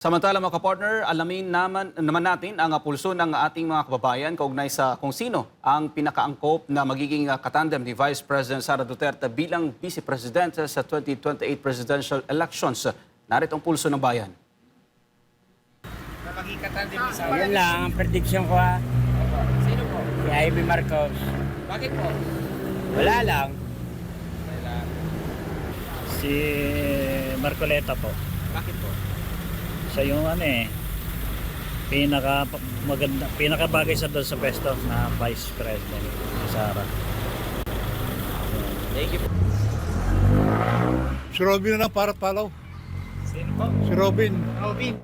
Samantala mga kapartner, alamin naman natin ang pulso ng ating mga kababayan kaugnay sa kung sino ang pinakaangkop na magiging katandem ni Vice President Sara Duterte bilang Vice President sa 2028 presidential elections. Narito ang pulso ng bayan. Magiging katandem ni Sara. Yun lang ang prediction ko ha. Sino po? Si Ivy Marcos. Bakit po? Wala lang. Si Marcoleta po. Bakit po? Siya yung pinakabagay sa doon sa pwesto na Vice President si Sara. Thank you po. Si Robin na lang para palaw. Sino po? Si Robin. Robin.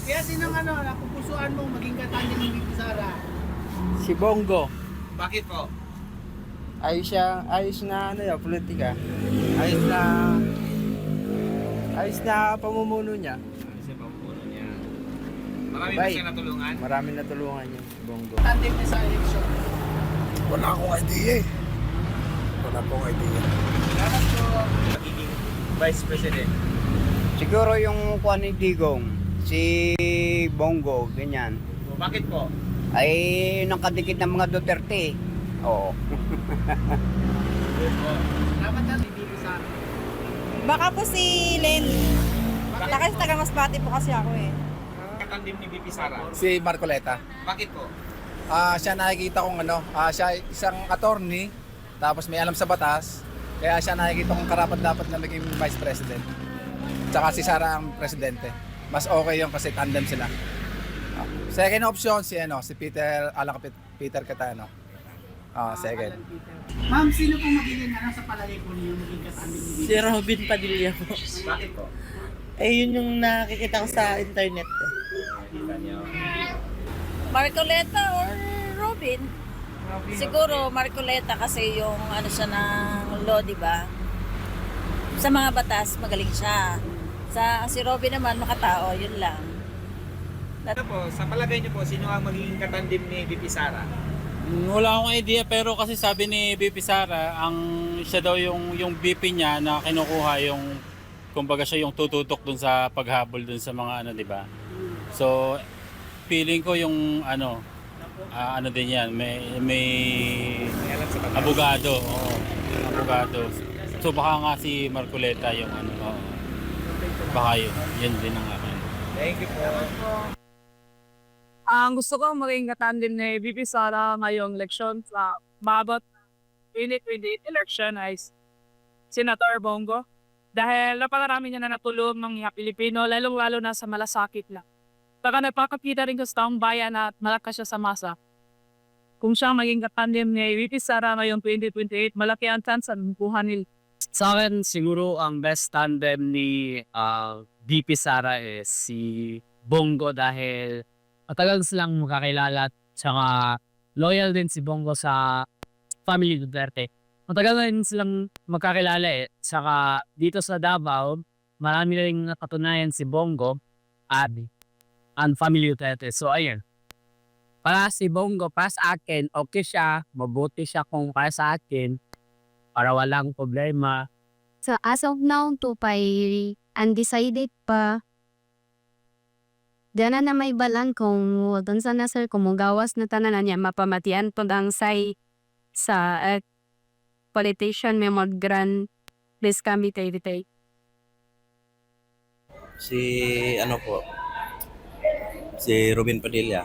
Kaya sinong napupusuan mo maging katandem ni Vice Sara? Si Bongo. Bakit po? Ayos na politika. Ayos na pamumuno niya. Kasi pamumuno niya. Marami ba Bye. siya natulungan? Maraming natulungan niya si Bongo. Tandem niya sa eleksyon. Wala akong idea eh. Wala akong idea. Salamat po. Magiging Vice President. Siguro yung kuan ni Digong, si Bongo, ganyan. Bakit po? Ay nakadikit ng mga Duterte. Oo. Salamat na ni Vice Sara. Baka po si Len. Kasi taga Masbate po kasi ako eh. Katandem ni VP Sara. Si Marcoleta. Bakit po? Siya nakikita kong siya isang attorney, tapos may alam sa batas, kaya siya nakikita kong karapat-dapat na maging Vice President. Tsaka si Sara ang presidente. Mas okay yung kasi tandem sila. Second option si Peter Peter Catano. Second. Ma'am, sino po magiging sa palagay po niyo maging katandem ni Vice? Si Robin Padilla po. Bakit po? Yun yung nakikita ko sa internet. Kita niyo. Marcoleta or Robin? Siguro Marcoleta kasi yung siya ng law, di ba? Sa mga batas, magaling siya. Si Robin naman, makatao, yun lang. Ano po, sa palagay niyo po, sino ang magiging katandem ni VP Sara? Wala akong idea pero kasi sabi ni VP Sara, siya daw yung VP niya na kinukuha yung kumbaga siya yung tututok dun sa paghabol dun sa mga di ba? So feeling ko yung din yan, may alam sa batas. abogado, oo. Abogado. So baka nga si Marcoleta yung oo. Baka yun din ang akin. Thank you po. Ang gusto ko maging katandem ni VP Sara ngayong eleksyon sa mabot 2028 election ay Senator Bongo. Dahil napakarami niya na natulong ng mga Pilipino, lalong-lalo na sa malasakit lang. Saka nagpakapita rin sa taong bayan at malakas siya sa masa. Kung siya maging katandem ni VP Sara ngayong 2028, malaki ang chance na makuha nila. Sa akin, siguro ang best tandem ni VP Sara is si Bongo dahil matagal silang makakilala at saka loyal din si Bongo sa family Duterte. Matagal na rin silang magkakilala eh. Saka dito sa Davao, marami rin nakatunayan si Bongo at ang family Duterte. So ayun. Para si Bongo, para sa akin, okay siya. Mabuti siya kung para sa akin. Para walang problema. So as of now, tupay undecided pa. Diyan na may balan kung doon sana sir kung gawas na tanan niya mapamatian to ang say sa politician may mod grand please kami tay. Si si Robin Padilla.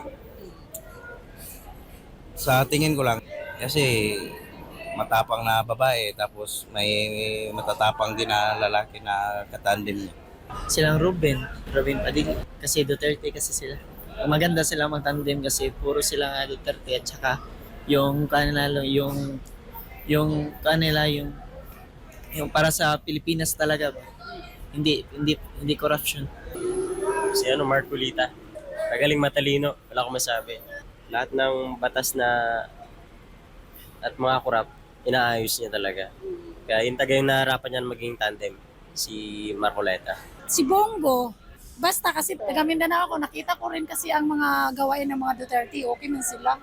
Sa tingin ko lang kasi matapang na babae tapos may matatapang din na lalaki na katandem niya. Silang Robin Padilla. Kasi Duterte kasi sila. Maganda sila mag-tandem kasi puro sila nga Duterte at saka yung kanila yung para sa Pilipinas talaga ba. Hindi corruption. Si Marcolita. Magaling matalino, wala akong masabi. Lahat ng batas na at mga kurap, inaayos niya talaga. Kaya yung taga yung naharapan niya maging tandem, si Marcoleta. Si Bongo, basta kasi taga Mindanao ako, nakita ko rin kasi ang mga gawain ng mga Duterte, okay man sila.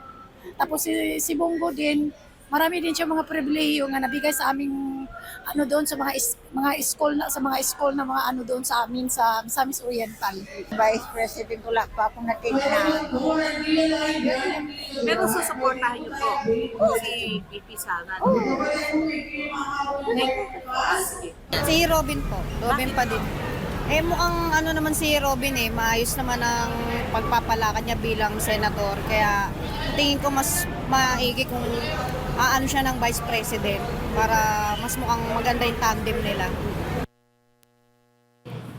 Tapos si Bongo din, marami din siya mga pribilehiyo nga nabigay sa aming doon sa mga sa mga school na mga ano doon sa amin sa Misamis Oriental. Vice President, wala pa akong natingnan. Pero susuportahan niyo po si VP Sara. Si Robin po. Robin pa din. Mukhang ano naman si Robin maayos naman ang pagpapalakad niya bilang senator. Kaya tingin ko mas maigi kung aano siya ng vice president para mas mukhang maganda yung tandem nila.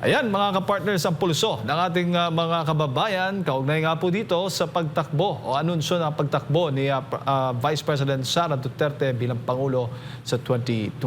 Ayan mga kapartners, ang pulso ng ating mga kababayan. Kaugnay nga po dito sa pagtakbo o anunsyo ng pagtakbo ni Vice President Sara Duterte bilang Pangulo sa 2028.